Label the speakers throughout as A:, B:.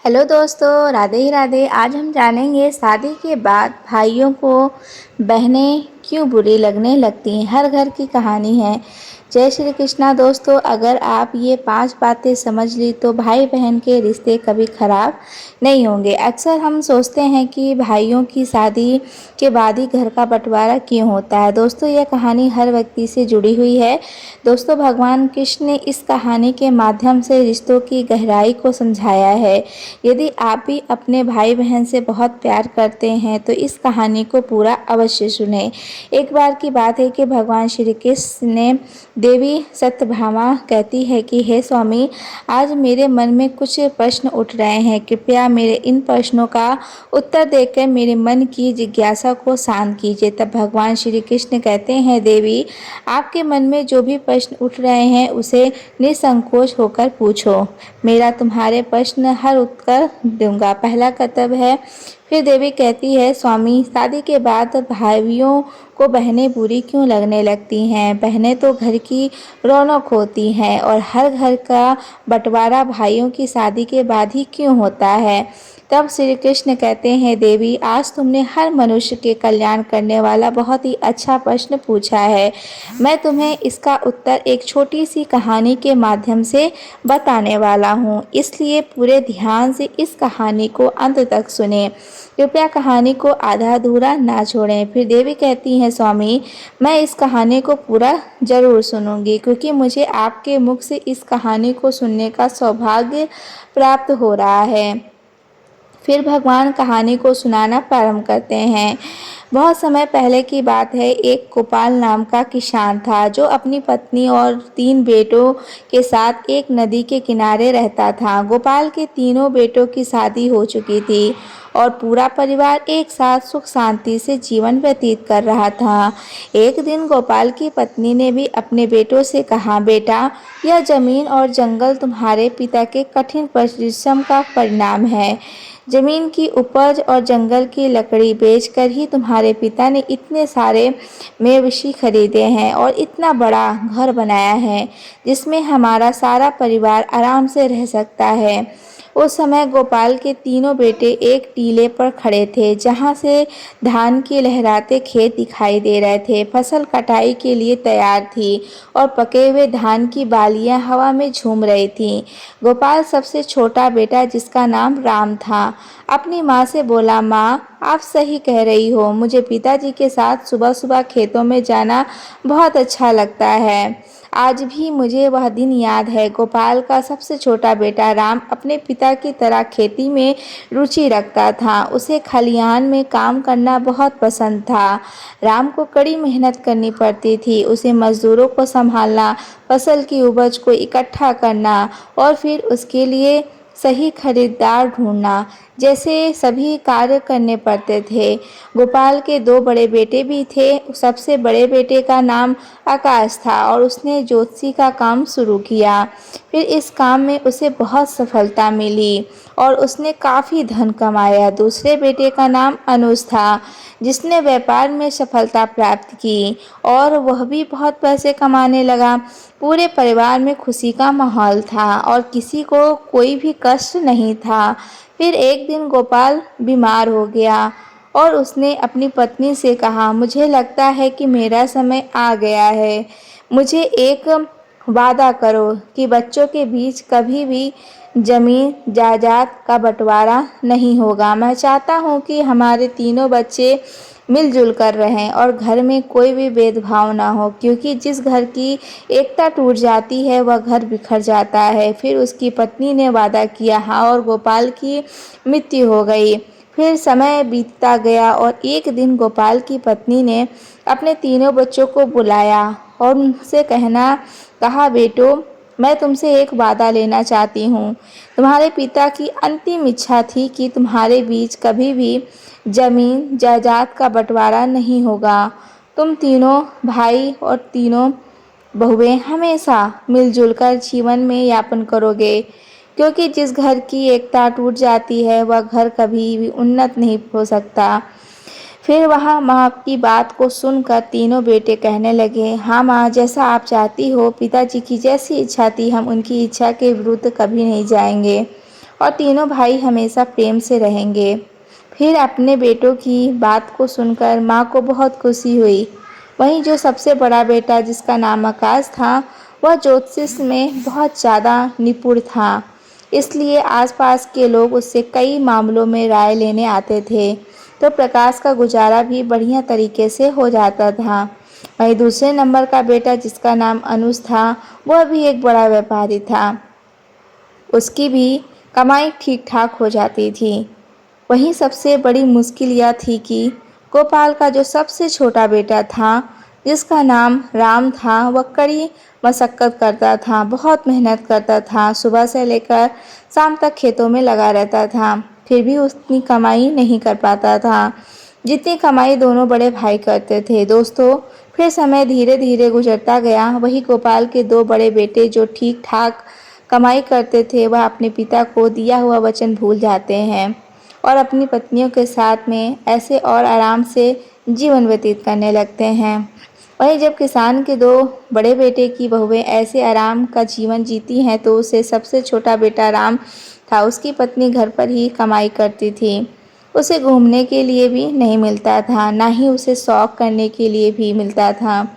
A: Hello दोस्तों, राधे ही राधे। आज हम जानेंगे शादी के बाद भाइयों को बहनें क्यों बुरी लगने लगती हैं। हर घर की कहानी है। जय श्री कृष्णा दोस्तों, अगर आप ये 5 बातें समझ ली तो भाई बहन के रिश्ते कभी खराब नहीं होंगे। अक्सर हम सोचते हैं कि भाइयों की शादी के बाद ही घर का बंटवारा क्यों होता है। दोस्तों, यह कहानी हर व्यक्ति से जुड़ी हुई है। दोस्तों, भगवान कृष्ण ने इस कहानी के माध्यम से रिश्तों की गहराई को समझाया है। यदि आप भी अपने भाई बहन से बहुत प्यार करते हैं तो इस कहानी को पूरा अवश्य सुने। एक बार की बात है कि भगवान श्री कृष्ण ने देवी सत्यभामा कहती है कि हे स्वामी, आज मेरे मन में कुछ प्रश्न उठ रहे हैं। कृपया मेरे इन प्रश्नों का उत्तर देकर मेरे मन की जिज्ञासा को शांत कीजिए। तब भगवान श्री कृष्ण कहते हैं, देवी, आपके मन में जो भी प्रश्न उठ रहे हैं उसे निसंकोच होकर पूछो। मेरा तुम्हारे प्रश्न हर उत्तर दूंगा। पहला कर्तव्य है। फिर देवी कहती है, स्वामी, शादी के बाद भाइयों को बहनें बुरी क्यों लगने लगती हैं। बहनें तो घर की रौनक होती हैं और हर घर का बंटवारा भाइयों की शादी के बाद ही क्यों होता है। तब श्री कृष्ण कहते हैं, देवी, आज तुमने हर मनुष्य के कल्याण करने वाला बहुत ही अच्छा प्रश्न पूछा है। मैं तुम्हें इसका उत्तर एक छोटी सी कहानी के माध्यम से बताने वाला हूँ, इसलिए पूरे ध्यान से इस कहानी को अंत तक सुने। कृपया कहानी को आधा अधूरा ना छोड़ें। फिर देवी कहती हैं, स्वामी, मैं इस कहानी को पूरा जरूर सुनूंगी, क्योंकि मुझे आपके मुख से इस कहानी को सुनने का सौभाग्य प्राप्त हो रहा है। फिर भगवान कहानी को सुनाना प्रारंभ करते हैं। बहुत समय पहले की बात है। एक गोपाल नाम का किसान था जो अपनी पत्नी और 3 बेटों के साथ एक नदी के किनारे रहता था। गोपाल के तीनों बेटों की शादी हो चुकी थी और पूरा परिवार एक साथ सुख शांति से जीवन व्यतीत कर रहा था। एक दिन गोपाल की पत्नी ने भी अपने बेटों से कहा, बेटा, यह जमीन और जंगल तुम्हारे पिता के कठिन परिश्रम का परिणाम है। जमीन की उपज और जंगल की लकड़ी बेचकर ही तुम्हारे पिता ने इतने सारे मवेशी खरीदे हैं और इतना बड़ा घर बनाया है जिसमें हमारा सारा परिवार आराम से रह सकता है। उस समय गोपाल के तीनों बेटे एक टीले पर खड़े थे जहां से धान के लहराते खेत दिखाई दे रहे थे। फसल कटाई के लिए तैयार थी और पके हुए धान की बालियां हवा में झूम रही थीं। गोपाल सबसे छोटा बेटा, जिसका नाम राम था, अपनी माँ से बोला, माँ, आप सही कह रही हो, मुझे पिताजी के साथ सुबह सुबह खेतों में जाना बहुत अच्छा लगता है। आज भी मुझे वह दिन याद है। गोपाल का सबसे छोटा बेटा राम अपने पिता की तरह खेती में रुचि रखता था। उसे खलिहान में काम करना बहुत पसंद था। राम को कड़ी मेहनत करनी पड़ती थी। उसे मजदूरों को संभालना, फसल की उपज को इकट्ठा करना और फिर उसके लिए सही खरीदार ढूंढना जैसे सभी कार्य करने पड़ते थे। गोपाल के 2 बड़े बेटे भी थे। सबसे बड़े बेटे का नाम आकाश था और उसने ज्योतिषी का काम शुरू किया। फिर इस काम में उसे बहुत सफलता मिली और उसने काफ़ी धन कमाया। दूसरे बेटे का नाम अनुज था, जिसने व्यापार में सफलता प्राप्त की और वह भी बहुत पैसे कमाने लगा। पूरे परिवार में खुशी का माहौल था और किसी को कोई भी कष्ट नहीं था। फिर एक दिन गोपाल बीमार हो गया और उसने अपनी पत्नी से कहा, मुझे लगता है कि मेरा समय आ गया है। मुझे एक वादा करो कि बच्चों के बीच कभी भी जमीन जायदाद का बंटवारा नहीं होगा। मैं चाहता हूँ कि हमारे तीनों बच्चे मिलजुल कर रहें और घर में कोई भी भेदभाव ना हो, क्योंकि जिस घर की एकता टूट जाती है वह घर बिखर जाता है। फिर उसकी पत्नी ने वादा किया, हाँ, और गोपाल की मृत्यु हो गई। फिर समय बीतता गया और एक दिन गोपाल की पत्नी ने अपने तीनों बच्चों को बुलाया और उनसे कहा, बेटो, मैं तुमसे एक वादा लेना चाहती हूँ। तुम्हारे पिता की अंतिम इच्छा थी कि तुम्हारे बीच कभी भी जमीन जायदाद का बंटवारा नहीं होगा। तुम तीनों भाई और तीनों बहुएं हमेशा मिलजुल कर जीवन में यापन करोगे, क्योंकि जिस घर की एकता टूट जाती है वह घर कभी भी उन्नत नहीं हो सकता। फिर वहाँ माँ की बात को सुनकर तीनों बेटे कहने लगे, हाँ माँ, जैसा आप चाहती हो, पिताजी की जैसी इच्छा थी हम उनकी इच्छा के विरुद्ध कभी नहीं जाएंगे। और तीनों भाई हमेशा प्रेम से रहेंगे। फिर अपने बेटों की बात को सुनकर माँ को बहुत खुशी हुई। वहीं जो सबसे बड़ा बेटा जिसका नाम आकाश था, वह ज्योतिष में बहुत ज़्यादा निपुण था। इसलिए आसपास के लोग उससे कई मामलों में राय लेने आते थे, तो प्रकाश का गुजारा भी बढ़िया तरीके से हो जाता था। वहीं दूसरे नंबर का बेटा जिसका नाम अनुज था, वह भी एक बड़ा व्यापारी था। उसकी भी कमाई ठीक ठाक हो जाती थी। वहीं सबसे बड़ी मुश्किल यह थी कि गोपाल का जो सबसे छोटा बेटा था, जिसका नाम राम था, वह कड़ी मशक्कत करता था, बहुत मेहनत करता था, सुबह से लेकर शाम तक खेतों में लगा रहता था, फिर भी उतनी कमाई नहीं कर पाता था जितनी कमाई दोनों बड़े भाई करते थे। दोस्तों, फिर समय धीरे धीरे गुजरता गया। वही गोपाल के दो बड़े बेटे जो ठीक ठाक कमाई करते थे, वह अपने पिता को दिया हुआ वचन भूल जाते हैं और अपनी पत्नियों के साथ में ऐसे और आराम से जीवन व्यतीत करने लगते हैं। वहीं जब किसान के दो बड़े बेटे की बहुएं ऐसे आराम का जीवन जीती हैं, तो उसे सबसे छोटा बेटा राम था, उसकी पत्नी घर पर ही कमाई करती थी। उसे घूमने के लिए भी नहीं मिलता था, ना ही उसे शौक करने के लिए भी मिलता था।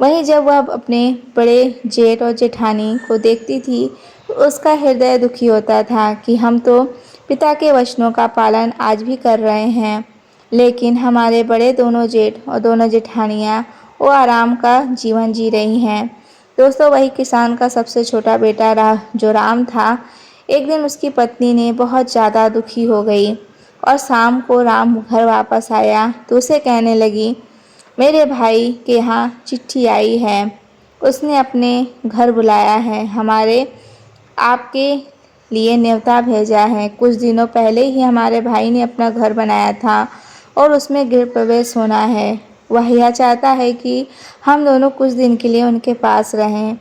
A: वहीं जब वह अपने बड़े जेठ और जेठानी को देखती थी, तो उसका हृदय दुखी होता था कि हम तो पिता के वचनों का पालन आज भी कर रहे हैं, लेकिन हमारे बड़े दोनों जेठ और दोनों जेठानियाँ वो आराम का जीवन जी रही हैं। दोस्तों, वही किसान का सबसे छोटा बेटा जो राम था, एक दिन उसकी पत्नी ने बहुत ज़्यादा दुखी हो गई और शाम को राम घर वापस आया तो उसे कहने लगी, मेरे भाई के यहाँ चिट्ठी आई है, उसने अपने घर बुलाया है, हमारे आपके लिए न्योता भेजा है। कुछ दिनों पहले ही हमारे भाई ने अपना घर बनाया था और उसमें गृह प्रवेश होना है। वह यह चाहता है कि हम दोनों कुछ दिन के लिए उनके पास रहें।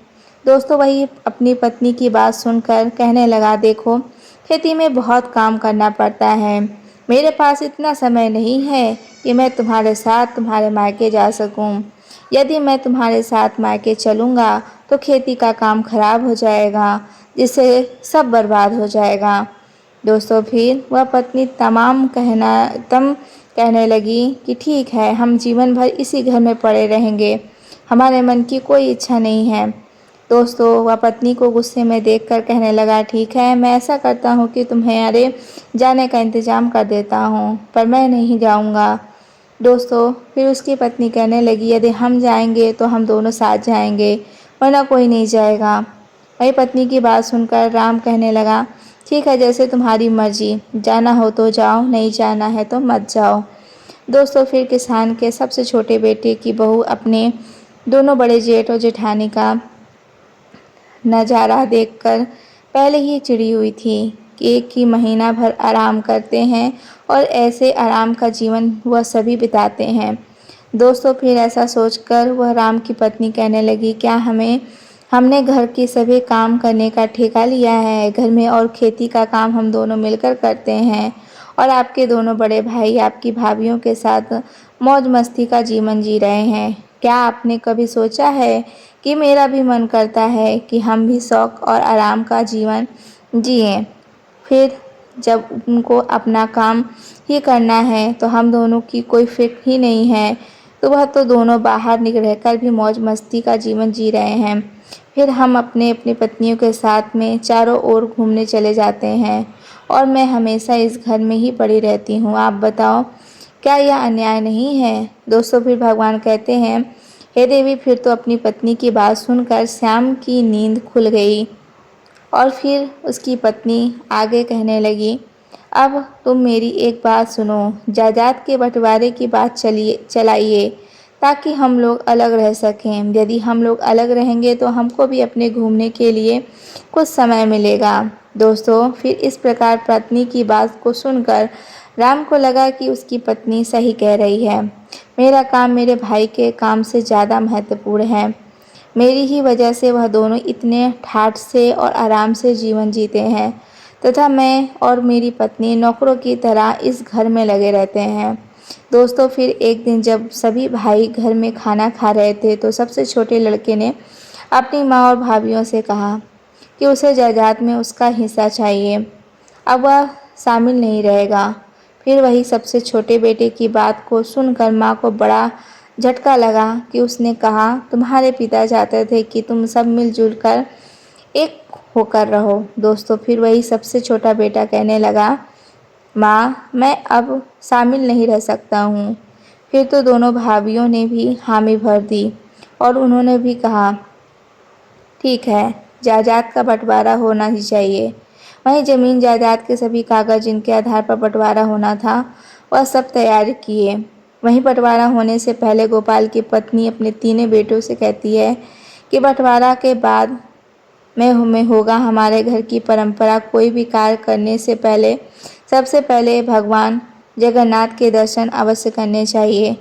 A: दोस्तों, वही अपनी पत्नी की बात सुनकर कहने लगा, देखो, खेती में बहुत काम करना पड़ता है, मेरे पास इतना समय नहीं है कि मैं तुम्हारे साथ तुम्हारे मायके जा सकूं। यदि मैं तुम्हारे साथ मायके चलूँगा तो खेती का काम खराब हो जाएगा, जिससे सब बर्बाद हो जाएगा। दोस्तों, फिर वह पत्नी कहने लगी कि ठीक है, हम जीवन भर इसी घर में पड़े रहेंगे, हमारे मन की कोई इच्छा नहीं है। दोस्तों, वह पत्नी को गुस्से में देखकर कहने लगा, ठीक है, मैं ऐसा करता हूँ कि तुम्हारे जाने का इंतज़ाम कर देता हूँ, पर मैं नहीं जाऊँगा। दोस्तों, फिर उसकी पत्नी कहने लगी, यदि हम जाएंगे तो हम दोनों साथ जाएंगे, वरना कोई नहीं जाएगा। वही पत्नी की बात सुनकर राम कहने लगा, ठीक है, जैसे तुम्हारी मर्जी, जाना हो तो जाओ, नहीं जाना है तो मत जाओ। दोस्तों, फिर किसान के सबसे छोटे बेटे की बहू अपने दोनों बड़े जेठ और जेठानी का नज़ारा देखकर पहले ही चिढ़ी हुई थी कि एक ही महीना भर आराम करते हैं और ऐसे आराम का जीवन वह सभी बिताते हैं। दोस्तों, फिर ऐसा सोचकर वह राम की पत्नी कहने लगी, क्या हमने घर के सभी काम करने का ठेका लिया है? घर में और खेती का काम हम दोनों मिलकर करते हैं और आपके दोनों बड़े भाई आपकी भाभीयों के साथ मौज मस्ती का जीवन जी रहे हैं। क्या आपने कभी सोचा है कि मेरा भी मन करता है कि हम भी शौक और आराम का जीवन जिएं? फिर जब उनको अपना काम ही करना है तो हम दोनों की कोई फिक्र ही नहीं है, तो वह तो दोनों बाहर निकल कर भी मौज मस्ती का जीवन जी रहे हैं। फिर हम अपने अपनी पत्नियों के साथ में चारों ओर घूमने चले जाते हैं और मैं हमेशा इस घर में ही पड़ी रहती हूँ। आप बताओ, क्या यह अन्याय नहीं है? दोस्तों, फिर भगवान कहते हैं, हे देवी, फिर तो अपनी पत्नी की बात सुनकर श्याम की नींद खुल गई और फिर उसकी पत्नी आगे कहने लगी, अब तुम मेरी एक बात सुनो, जायदाद के बंटवारे की बात चलाइए ताकि हम लोग अलग रह सकें। यदि हम लोग अलग रहेंगे तो हमको भी अपने घूमने के लिए कुछ समय मिलेगा। दोस्तों, फिर इस प्रकार पत्नी की बात को सुनकर राम को लगा कि उसकी पत्नी सही कह रही है। मेरा काम मेरे भाई के काम से ज़्यादा महत्वपूर्ण है। मेरी ही वजह से वह दोनों इतने ठाठ से और आराम से जीवन जीते हैं तथा मैं और मेरी पत्नी नौकरों की तरह इस घर में लगे रहते हैं। दोस्तों, फिर एक दिन जब सभी भाई घर में खाना खा रहे थे तो सबसे छोटे लड़के ने अपनी माँ और भाभीयों से कहा कि उसे जायदाद में उसका हिस्सा चाहिए। अब वह शामिल नहीं रहेगा। फिर वही सबसे छोटे बेटे की बात को सुनकर माँ को बड़ा झटका लगा कि उसने कहा, तुम्हारे पिता चाहते थे कि तुम सब मिलजुल कर एक होकर रहो। दोस्तों, फिर वही सबसे छोटा बेटा कहने लगा, माँ मैं अब शामिल नहीं रह सकता हूँ। फिर तो दोनों भाभियों ने भी हामी भर दी और उन्होंने भी कहा, ठीक है, जायदाद का बंटवारा होना ही चाहिए। वहीं जमीन जायदाद के सभी कागज जिनके आधार पर बंटवारा होना था, वह सब तैयार किए। वहीं बंटवारा होने से पहले गोपाल की पत्नी अपने तीनों बेटों से कहती है कि बंटवारा के बाद में होगा हमारे घर की परंपरा, कोई भी कार्य करने से पहले सबसे पहले भगवान जगन्नाथ के दर्शन अवश्य करने चाहिए।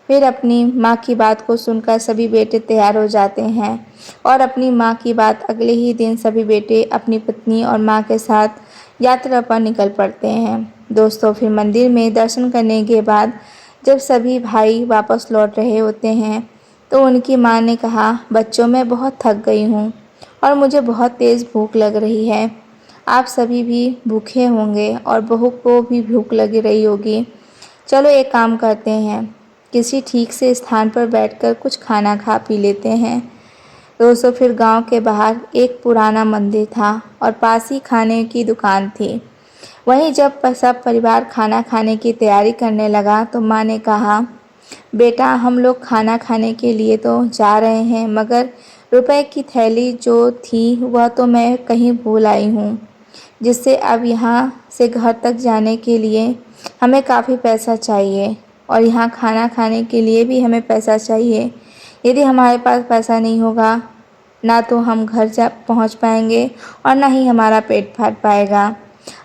A: फिर अपनी माँ की बात को सुनकर सभी बेटे तैयार हो जाते हैं और अपनी माँ की बात अगले ही दिन सभी बेटे अपनी पत्नी और माँ के साथ यात्रा पर निकल पड़ते हैं। दोस्तों, फिर मंदिर में दर्शन करने के बाद जब सभी भाई वापस लौट रहे होते हैं तो उनकी माँ ने कहा, बच्चों मैं बहुत थक गई हूँ और मुझे बहुत तेज़ भूख लग रही है। आप सभी भी भूखे होंगे और बहू को भी भूख लगी रही होगी। चलो एक काम करते हैं, किसी ठीक से स्थान पर बैठकर कुछ खाना खा पी लेते हैं। दोस्तों, फिर गांव के बाहर एक पुराना मंदिर था और पास ही खाने की दुकान थी। वहीं जब सब परिवार खाना खाने की तैयारी करने लगा तो माँ ने कहा, बेटा हम लोग खाना खाने के लिए तो जा रहे हैं, मगर रुपए की थैली जो थी वह तो मैं कहीं भूल आई हूँ, जिससे अब यहाँ से घर तक जाने के लिए हमें काफ़ी पैसा चाहिए और यहाँ खाना खाने के लिए भी हमें पैसा चाहिए। यदि हमारे पास पैसा नहीं होगा ना तो हम घर जा पहुँच पाएंगे और ना ही हमारा पेट भर पाएगा।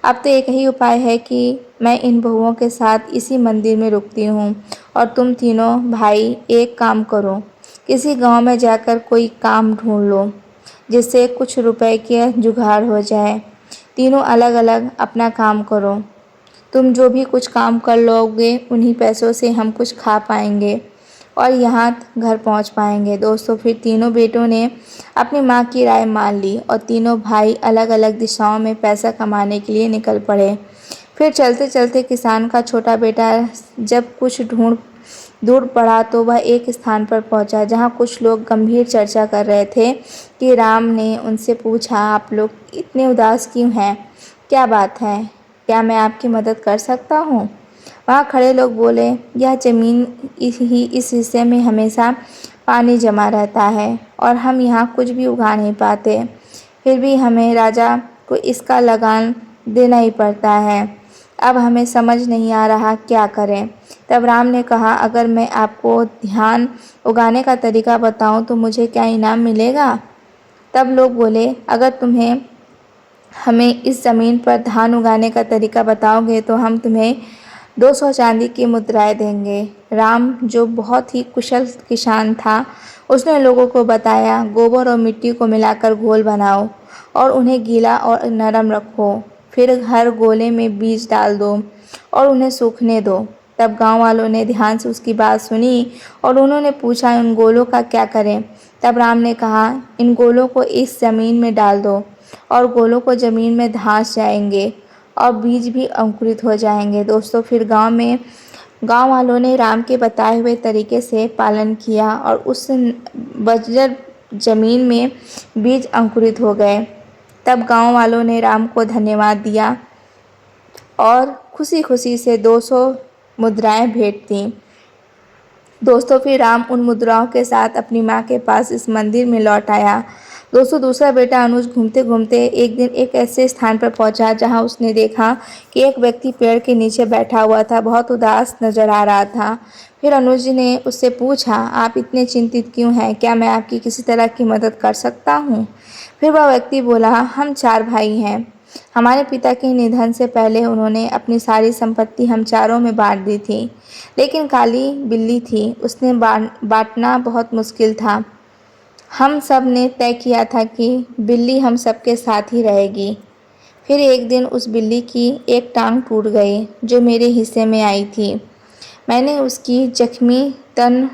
A: अब तो एक ही उपाय है कि मैं इन बहुओं के साथ इसी मंदिर में रुकती हूँ और तुम तीनों भाई एक काम करो, किसी गांव में जाकर कोई काम ढूंढ लो जिससे कुछ रुपए के जुगाड़ हो जाए। तीनों अलग अलग अपना काम करो। तुम जो भी कुछ काम कर लोगे उन्हीं पैसों से हम कुछ खा पाएंगे और यहाँ घर पहुँच पाएंगे। दोस्तों, फिर तीनों बेटों ने अपनी माँ की राय मान ली और तीनों भाई अलग अलग दिशाओं में पैसा कमाने के लिए निकल पड़े। फिर चलते चलते किसान का छोटा बेटा जब कुछ दूर पड़ा तो वह एक स्थान पर पहुंचा जहां कुछ लोग गंभीर चर्चा कर रहे थे कि राम ने उनसे पूछा, आप लोग इतने उदास क्यों हैं? क्या बात है? क्या मैं आपकी मदद कर सकता हूँ? वहाँ खड़े लोग बोले, यह ज़मीन इस हिस्से में हमेशा पानी जमा रहता है और हम यहाँ कुछ भी उगा नहीं पाते। फिर भी हमें राजा को इसका लगान देना ही पड़ता है। अब हमें समझ नहीं आ रहा क्या करें। तब राम ने कहा, अगर मैं आपको ध्यान उगाने का तरीका बताऊं तो मुझे क्या इनाम मिलेगा? तब लोग बोले, अगर तुम्हें हमें इस ज़मीन पर धान उगाने का तरीका बताओगे तो हम तुम्हें 200 चांदी की मुद्राएं देंगे। राम, जो बहुत ही कुशल किसान था, उसने लोगों को बताया, गोबर और मिट्टी को मिलाकर घोल बनाओ और उन्हें गीला और नरम रखो। फिर हर गोले में बीज डाल दो और उन्हें सूखने दो। तब गांव वालों ने ध्यान से उसकी बात सुनी और उन्होंने पूछा, इन गोलों का क्या करें? तब राम ने कहा, इन गोलों को इस ज़मीन में डाल दो और गोलों को ज़मीन में धंस जाएंगे और बीज भी अंकुरित हो जाएंगे। दोस्तों, फिर गांव वालों ने राम के बताए हुए तरीके से पालन किया और उस बंजर जमीन में बीज अंकुरित हो गए। तब गांव वालों ने राम को धन्यवाद दिया और खुशी खुशी से 200 मुद्राएं भेंट दी। दोस्तों, फिर राम उन मुद्राओं के साथ अपनी माँ के पास इस मंदिर में लौट आया। दोस्तों, दूसरा बेटा अनुज घूमते घूमते एक दिन एक ऐसे स्थान पर पहुंचा जहां उसने देखा कि एक व्यक्ति पेड़ के नीचे बैठा हुआ था, बहुत उदास नजर आ रहा था। फिर अनुज ने उससे पूछा, आप इतने चिंतित क्यों हैं? क्या मैं आपकी किसी तरह की मदद कर सकता हूँ? फिर वह व्यक्ति बोला, हम 4 भाई हैं। हमारे पिता के निधन से पहले उन्होंने अपनी सारी संपत्ति हम चारों में बांट दी थी, लेकिन काली बिल्ली थी, उसने बांटना बहुत मुश्किल था। हम सब ने तय किया था कि बिल्ली हम सबके साथ ही रहेगी। फिर एक दिन उस बिल्ली की एक टांग टूट गई जो मेरे हिस्से में आई थी। मैंने उसकी जख्मी तन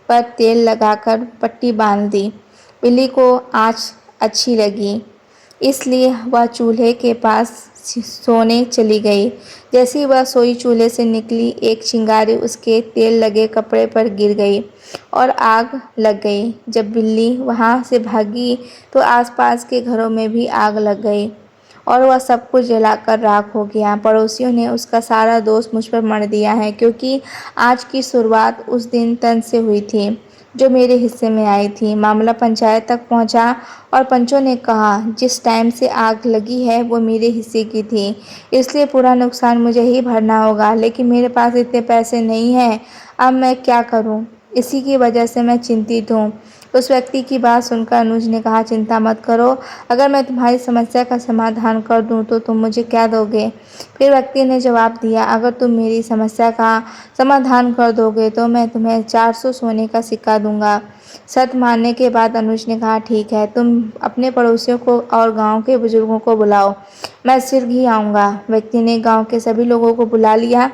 A: पर तेल लगाकर पट्टी बांध दी। बिल्ली को आँच अच्छी लगी, इसलिए वह चूल्हे के पास सोने चली गई। जैसे ही वह सोई चूल्हे से निकली, एक चिंगारी उसके तेल लगे कपड़े पर गिर गई और आग लग गई। जब बिल्ली वहाँ से भागी तो आसपास के घरों में भी आग लग गई और वह सब कुछ जलाकर राख हो गया। पड़ोसियों ने उसका सारा दोष मुझ पर मढ़ दिया है, क्योंकि आज की शुरुआत उस दिन तन से हुई थी जो मेरे हिस्से में आई थी। मामला पंचायत तक पहुंचा और पंचों ने कहा, जिस टाइम से आग लगी है वो मेरे हिस्से की थी, इसलिए पूरा नुकसान मुझे ही भरना होगा। लेकिन मेरे पास इतने पैसे नहीं हैं, अब मैं क्या करूं? इसी की वजह से मैं चिंतित हूँ। उस व्यक्ति की बात सुनकर अनुज ने कहा, चिंता मत करो, अगर मैं तुम्हारी समस्या का समाधान कर दूं तो तुम मुझे क्या दोगे? फिर व्यक्ति ने जवाब दिया, अगर तुम मेरी समस्या का समाधान कर दोगे तो मैं तुम्हें 400 सोने का सिक्का दूंगा। शर्त मानने के बाद अनुज ने कहा, ठीक है, तुम अपने पड़ोसियों को और गांव के बुजुर्गों को बुलाओ, मैं शीघ्र ही आऊँगा। व्यक्ति ने गांव के सभी लोगों को बुला लिया।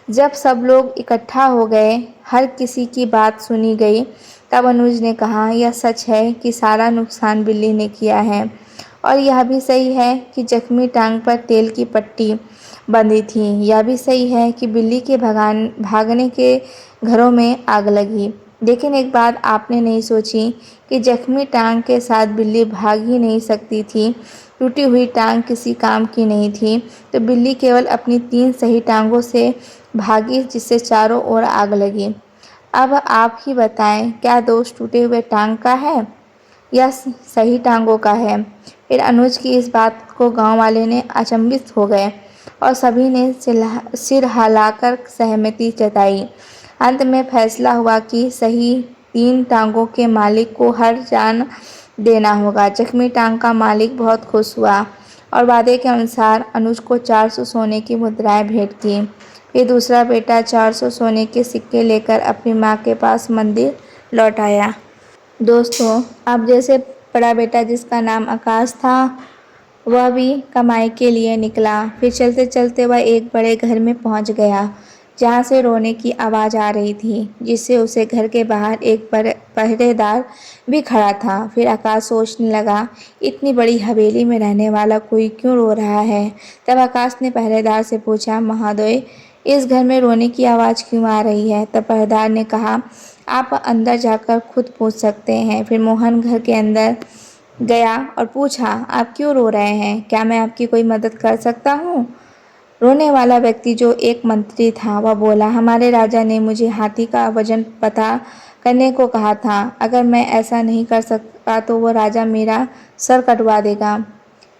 A: जब सब लोग इकट्ठा हो गए, हर किसी की बात सुनी गई, तब अनुज ने कहा, यह सच है कि सारा नुकसान बिल्ली ने किया है और यह भी सही है कि जख्मी टांग पर तेल की पट्टी बंधी थी। यह भी सही है कि बिल्ली के भागने के घरों में आग लगी। लेकिन एक बात आपने नहीं सोची कि जख्मी टांग के साथ बिल्ली भाग ही नहीं सकती थी। टूटी हुई टांग किसी काम की नहीं थी, तो बिल्ली केवल अपनी 3 सही टांगों से भागी, जिससे चारों ओर आग लगी। अब आप ही बताएं, क्या दोष टूटे हुए टांग का है या सही टांगों का है? फिर अनुज की इस बात को गांव वाले ने अचंभित हो गए और सभी ने सिर हिलाकर सहमति जताई। अंत में फैसला हुआ कि सही 3 टांगों के मालिक को हर जान देना होगा। जख्मी टांग का मालिक बहुत खुश हुआ और वादे के अनुसार अनुज को 400 सोने की मुद्राएं भेंट की। फिर दूसरा बेटा 400 सोने के सिक्के लेकर अपनी माँ के पास मंदिर लौट आया। दोस्तों, अब जैसे बड़ा बेटा, जिसका नाम आकाश था, वह भी कमाई के लिए निकला। फिर चलते चलते वह एक बड़े घर में पहुंच गया, जहां से रोने की आवाज़ आ रही थी, जिससे उसे घर के बाहर एक पहरेदार भी खड़ा था। फिर आकाश सोचने लगा, इतनी बड़ी हवेली में रहने वाला कोई क्यों रो रहा है? तब आकाश ने पहरेदार से पूछा, महोदय, इस घर में रोने की आवाज़ क्यों आ रही है? तब पहरेदार ने कहा, आप अंदर जाकर खुद पूछ सकते हैं। फिर मोहन घर के अंदर गया और पूछा, आप क्यों रो रहे हैं? क्या मैं आपकी कोई मदद कर सकता हूँ? रोने वाला व्यक्ति, जो एक मंत्री था, वह बोला, हमारे राजा ने मुझे हाथी का वजन पता करने को कहा था। अगर मैं ऐसा नहीं कर सकता तो वो राजा मेरा सर कटवा देगा।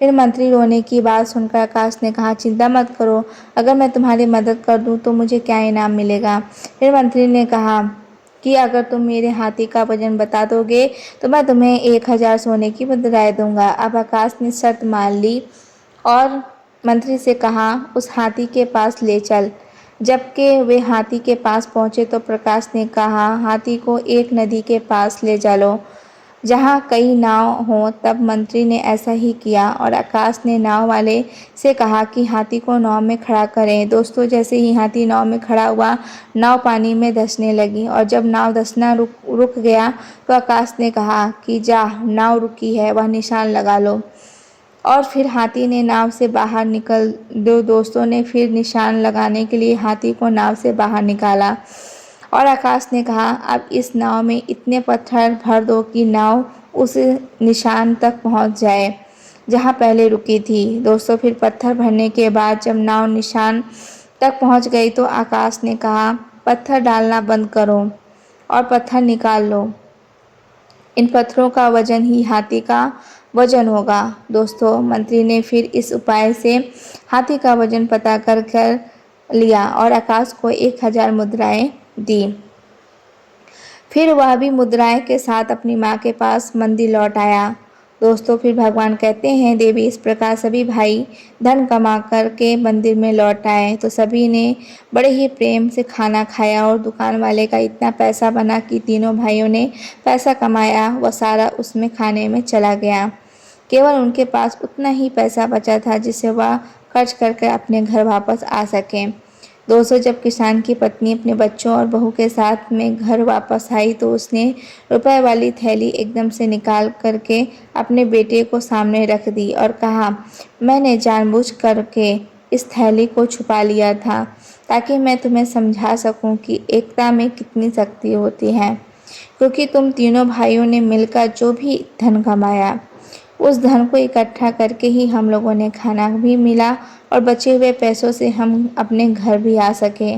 A: फिर मंत्री रोने की बात सुनकर आकाश ने कहा, चिंता मत करो, अगर मैं तुम्हारी मदद कर दूं तो मुझे क्या इनाम मिलेगा? फिर मंत्री ने कहा कि अगर तुम मेरे हाथी का वजन बता दोगे तो मैं तुम्हें 1000 सोने की मुद्राएं दूंगा। अब आकाश ने शर्त मान ली और मंत्री से कहा, उस हाथी के पास ले चल। जबकि वे हाथी के पास पहुंचे तो प्रकाश ने कहा, हाथी को एक नदी के पास ले चलो जहां कई नाव हों। तब मंत्री ने ऐसा ही किया और आकाश ने नाव वाले से कहा कि हाथी को नाव में खड़ा करें। दोस्तों, जैसे ही हाथी नाव में खड़ा हुआ, नाव पानी में धंसने लगी और जब नाव धंसना रुक गया तो आकाश ने कहा कि जा, नाव रुकी है, वह निशान लगा लो। और फिर हाथी ने नाव से बाहर निकल दो दोस्तों ने फिर निशान लगाने के लिए हाथी को नाव से बाहर निकाला और आकाश ने कहा, अब इस नाव में इतने पत्थर भर दो कि नाव उस निशान तक पहुंच जाए जहां पहले रुकी थी। दोस्तों, फिर पत्थर भरने के बाद जब नाव निशान तक पहुंच गई तो आकाश ने कहा, पत्थर डालना बंद करो और पत्थर निकाल लो, इन पत्थरों का वजन ही हाथी का वजन होगा। दोस्तों, मंत्री ने फिर इस उपाय से हाथी का वजन पता कर लिया और आकाश को 1000 मुद्राएं दी। फिर वह भी मुद्राएं के साथ अपनी माँ के पास मंदिर लौट आया। दोस्तों, फिर भगवान कहते हैं, देवी इस प्रकार सभी भाई धन कमा कर के मंदिर में लौट आए तो सभी ने बड़े ही प्रेम से खाना खाया और दुकान वाले का इतना पैसा बना कि तीनों भाइयों ने पैसा कमाया वह सारा उसमें खाने में चला गया। केवल उनके पास उतना ही पैसा बचा था जिससे वह खर्च करके अपने घर वापस आ सकें। दोस्तों, जब किसान की पत्नी अपने बच्चों और बहू के साथ में घर वापस आई तो उसने रुपए वाली थैली एकदम से निकाल करके अपने बेटे को सामने रख दी और कहा, मैंने जानबूझ करके इस थैली को छुपा लिया था ताकि मैं तुम्हें समझा सकूं कि एकता में कितनी शक्ति होती है। क्योंकि तुम तीनों भाइयों ने मिलकर जो भी धन कमाया, उस धन को इकट्ठा करके ही हम लोगों ने खाना भी मिला और बचे हुए पैसों से हम अपने घर भी आ सके।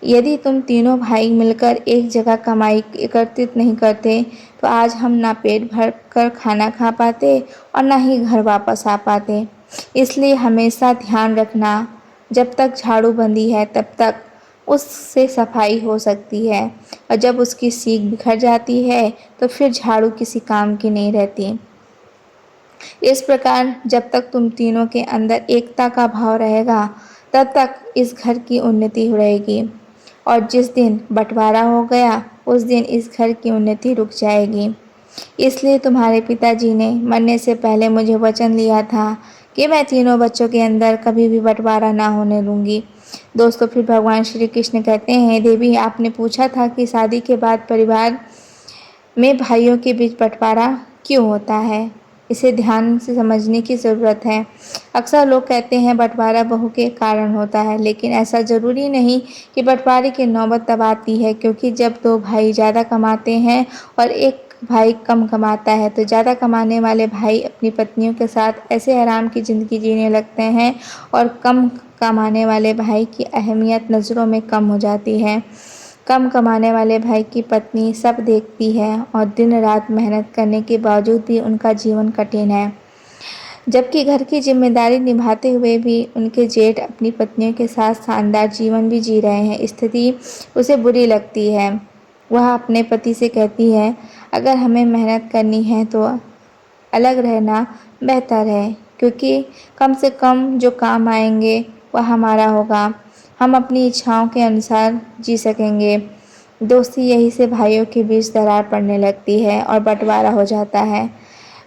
A: यदि तुम तीनों भाई मिलकर एक जगह कमाई एकत्रित नहीं करते तो आज हम ना पेट भर कर खाना खा पाते और ना ही घर वापस आ पाते। इसलिए हमेशा ध्यान रखना, जब तक झाड़ू बंदी है तब तक उससे सफाई हो सकती है, और जब उसकी सीख बिखर जाती है तो फिर झाड़ू किसी काम की नहीं रहती। इस प्रकार जब तक तुम तीनों के अंदर एकता का भाव रहेगा तब तक इस घर की उन्नति रहेगी, और जिस दिन बंटवारा हो गया उस दिन इस घर की उन्नति रुक जाएगी। इसलिए तुम्हारे पिताजी ने मरने से पहले मुझे वचन लिया था कि मैं तीनों बच्चों के अंदर कभी भी बंटवारा ना होने दूंगी। दोस्तों, फिर भगवान श्री कृष्ण कहते हैं, देवी आपने पूछा था कि शादी के बाद परिवार में भाइयों के बीच बंटवारा क्यों होता है। इसे ध्यान से समझने की ज़रूरत है। अक्सर लोग कहते हैं बंटवारा बहू के कारण होता है, लेकिन ऐसा ज़रूरी नहीं कि बंटवारे की नौबत तब आती है, क्योंकि जब दो भाई ज़्यादा कमाते हैं और एक भाई कम कमाता है तो ज़्यादा कमाने वाले भाई अपनी पत्नियों के साथ ऐसे आराम की ज़िंदगी जीने लगते हैं और कम कमाने वाले भाई की अहमियत नज़रों में कम हो जाती है। कम कमाने वाले भाई की पत्नी सब देखती है और दिन रात मेहनत करने के बावजूद भी उनका जीवन कठिन है, जबकि घर की जिम्मेदारी निभाते हुए भी उनके जेठ अपनी पत्नियों के साथ शानदार जीवन भी जी रहे हैं। स्थिति उसे बुरी लगती है। वह अपने पति से कहती है, अगर हमें मेहनत करनी है तो अलग रहना बेहतर है, क्योंकि कम से कम जो काम आएंगे वह हमारा होगा। हम अपनी इच्छाओं के अनुसार जी सकेंगे। दोस्ती यही से भाइयों के बीच दरार पड़ने लगती है और बंटवारा हो जाता है।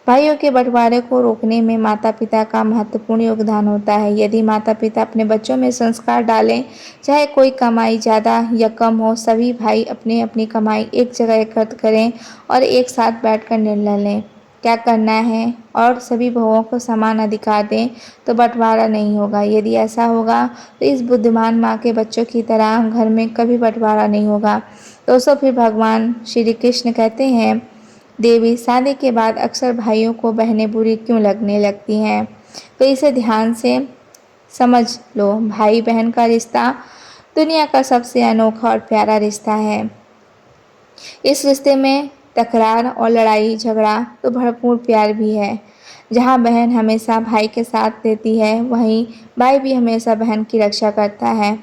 A: भाइयों के बंटवारे को रोकने में माता पिता का महत्वपूर्ण योगदान होता है। यदि माता पिता अपने बच्चों में संस्कार डालें, चाहे कोई कमाई ज़्यादा या कम हो, सभी भाई अपनी अपनी कमाई एक जगह एकत्र करें और एक साथ बैठकर निर्णय लें क्या करना है और सभी बहुओं को समान अधिकार दें, तो बंटवारा नहीं होगा। यदि ऐसा होगा तो इस बुद्धिमान माँ के बच्चों की तरह घर में कभी बंटवारा नहीं होगा। दोस्तों, फिर भगवान श्री कृष्ण कहते हैं, देवी शादी के बाद अक्सर भाइयों को बहनें बुरी क्यों लगने लगती हैं, तो इसे ध्यान से समझ लो। भाई बहन का रिश्ता दुनिया का सबसे अनोखा और प्यारा रिश्ता है। इस रिश्ते में तकरार और लड़ाई झगड़ा तो भरपूर प्यार भी है। जहाँ बहन हमेशा भाई के साथ देती है, वहीं भाई भी हमेशा बहन की रक्षा करता है।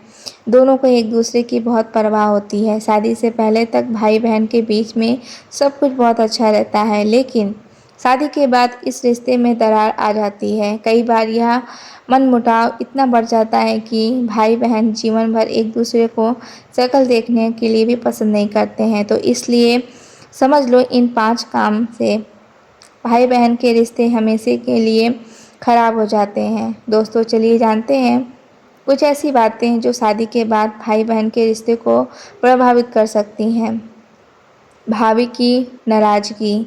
A: दोनों को एक दूसरे की बहुत परवाह होती है। शादी से पहले तक भाई बहन के बीच में सब कुछ बहुत अच्छा रहता है, लेकिन शादी के बाद इस रिश्ते में दरार आ जाती है। कई बार यह मनमुटाव इतना बढ़ जाता है कि भाई बहन जीवन भर एक दूसरे को शक्ल देखने के लिए भी पसंद नहीं करते हैं। तो इसलिए समझ लो, इन 5 काम से भाई बहन के रिश्ते हमेशा के लिए खराब हो जाते हैं। दोस्तों, चलिए जानते हैं कुछ ऐसी बातें जो शादी के बाद भाई बहन के रिश्ते को प्रभावित कर सकती हैं। भाभी की नाराज़गी।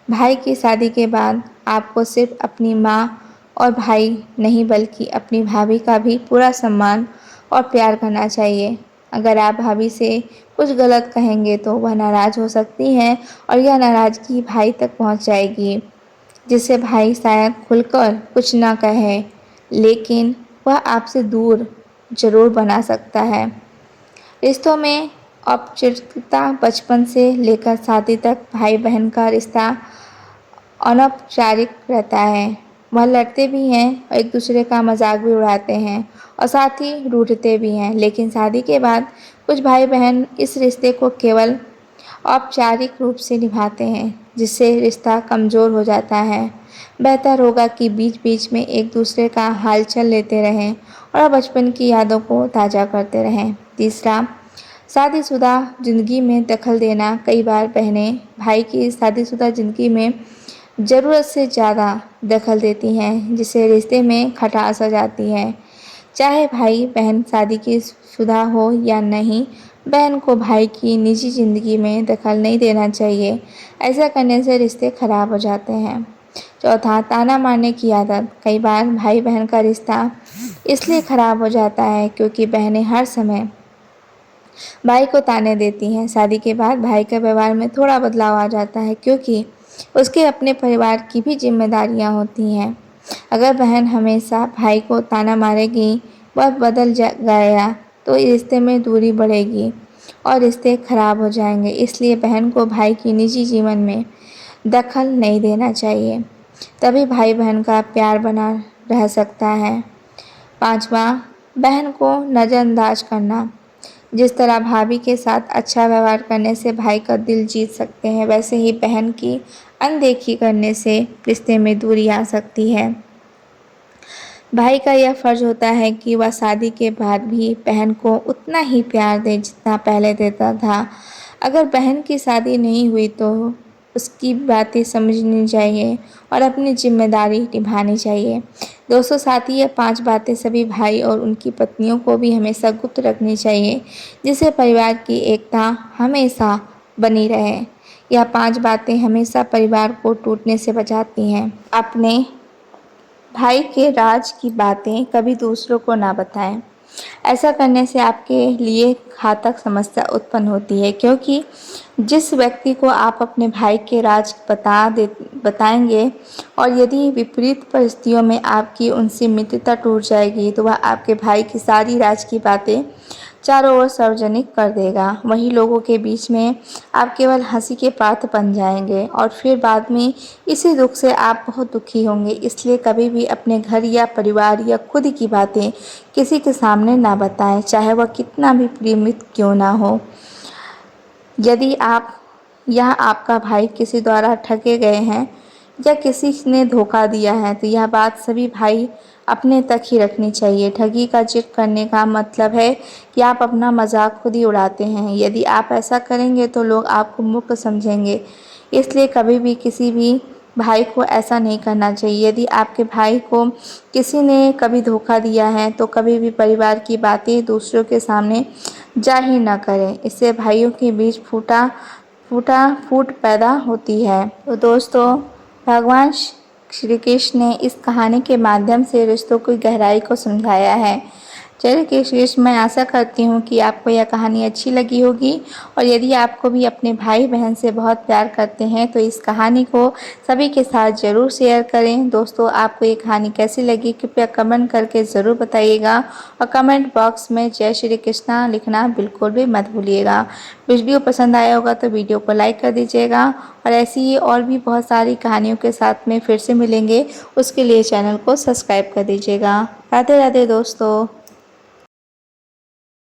A: भाई की शादी के बाद आपको सिर्फ अपनी माँ और भाई नहीं बल्कि अपनी भाभी का भी पूरा सम्मान और प्यार करना चाहिए। अगर आप भाभी से कुछ गलत कहेंगे तो वह नाराज़ हो सकती हैं और यह नाराज़गी भाई तक पहुंच जाएगी, जिससे भाई शायद खुलकर कुछ ना कहे, लेकिन वह आपसे दूर जरूर बना सकता है। रिश्तों में औपचारिकता। बचपन से लेकर शादी तक भाई बहन का रिश्ता अनौपचारिक रहता है। वह लड़ते भी हैं और एक दूसरे का मजाक भी उड़ाते हैं और साथ ही रूठते भी हैं, लेकिन शादी के बाद कुछ भाई बहन इस रिश्ते को केवल औपचारिक रूप से निभाते हैं, जिससे रिश्ता कमज़ोर हो जाता है। बेहतर होगा कि बीच बीच में एक दूसरे का हालचाल लेते रहें और बचपन की यादों को ताज़ा करते रहें। तीसरा, शादीशुदा ज़िंदगी में दखल देना। कई बार बहनें भाई की शादीशुदा ज़िंदगी में ज़रूरत से ज़्यादा दखल देती हैं, जिससे रिश्ते में खटास आ जाती है। चाहे भाई बहन शादी की शुदा हो या नहीं, बहन को भाई की निजी ज़िंदगी में दखल नहीं देना चाहिए। ऐसा करने से रिश्ते खराब हो जाते हैं। चौथा, ताना मारने की आदत। कई बार भाई बहन का रिश्ता इसलिए खराब हो जाता है क्योंकि बहनें हर समय भाई को ताने देती हैं। शादी के बाद भाई के व्यवहार में थोड़ा बदलाव आ जाता है क्योंकि उसके अपने परिवार की भी जिम्मेदारियां होती हैं। अगर बहन हमेशा भाई को ताना मारेगी वह गया तो इस रिश्ते में दूरी बढ़ेगी और रिश्ते खराब हो जाएंगे। इसलिए बहन को भाई की निजी जीवन में दखल नहीं देना चाहिए, तभी भाई बहन का प्यार बना रह सकता है। पांचवा, बहन को नज़रअंदाज करना। जिस तरह भाभी के साथ अच्छा व्यवहार करने से भाई का दिल जीत सकते हैं, वैसे ही बहन की अनदेखी करने से रिश्ते में दूरी आ सकती है। भाई का यह फर्ज होता है कि वह शादी के बाद भी बहन को उतना ही प्यार दे जितना पहले देता था। अगर बहन की शादी नहीं हुई तो उसकी बातें समझनी चाहिए और अपनी जिम्मेदारी निभानी चाहिए। दोस्तों, साथ ही ये 5 बातें सभी भाई और उनकी पत्नियों को भी हमेशा गुप्त रखनी चाहिए, जिससे परिवार की एकता हमेशा बनी रहे। यह 5 बातें हमेशा परिवार को टूटने से बचाती हैं। अपने भाई के राज की बातें कभी दूसरों को ना बताएं। ऐसा करने से आपके लिए घातक समस्या उत्पन्न होती है, क्योंकि जिस व्यक्ति को आप अपने भाई के राज बताएंगे और यदि विपरीत परिस्थितियों में आपकी उनसे मित्रता टूट जाएगी तो वह आपके भाई की सारी राज की बातें चारों ओर सार्वजनिक कर देगा। वहीं लोगों के बीच में आप केवल हंसी के पात्र बन जाएंगे और फिर बाद में इसी दुख से आप बहुत दुखी होंगे। इसलिए कभी भी अपने घर या परिवार या खुद की बातें किसी के सामने ना बताएं, चाहे वह कितना भी प्रेमित क्यों ना हो। यदि आप या आपका भाई किसी द्वारा ठगे गए हैं या किसी ने धोखा दिया है तो यह बात सभी भाई अपने तक ही रखनी चाहिए। ठगी का जिक्र करने का मतलब है कि आप अपना मजाक खुद ही उड़ाते हैं। यदि आप ऐसा करेंगे तो लोग आपको मूर्ख समझेंगे। इसलिए कभी भी किसी भी भाई को ऐसा नहीं करना चाहिए। यदि आपके भाई को किसी ने कभी धोखा दिया है तो कभी भी परिवार की बातें दूसरों के सामने जाहिर न करें। इससे भाइयों के बीच फूट पैदा होती है। तो दोस्तों, भगवान श्री कृष्ण ने इस कहानी के माध्यम से रिश्तों की गहराई को समझाया है। चलिए कृष्ण, मैं आशा करती हूँ कि आपको यह कहानी अच्छी लगी होगी और यदि आपको भी अपने भाई बहन से बहुत प्यार करते हैं तो इस कहानी को सभी के साथ ज़रूर शेयर करें। दोस्तों, आपको ये कहानी कैसी लगी कृपया कमेंट करके ज़रूर बताइएगा और कमेंट बॉक्स में जय श्री कृष्णा लिखना बिल्कुल भी मत भूलिएगा। वीडियो पसंद आया होगा तो वीडियो को लाइक कर दीजिएगा और ऐसी ही और भी बहुत सारी कहानियों के साथ में फिर से मिलेंगे, उसके लिए चैनल को सब्सक्राइब कर दीजिएगा। राधे राधे दोस्तों।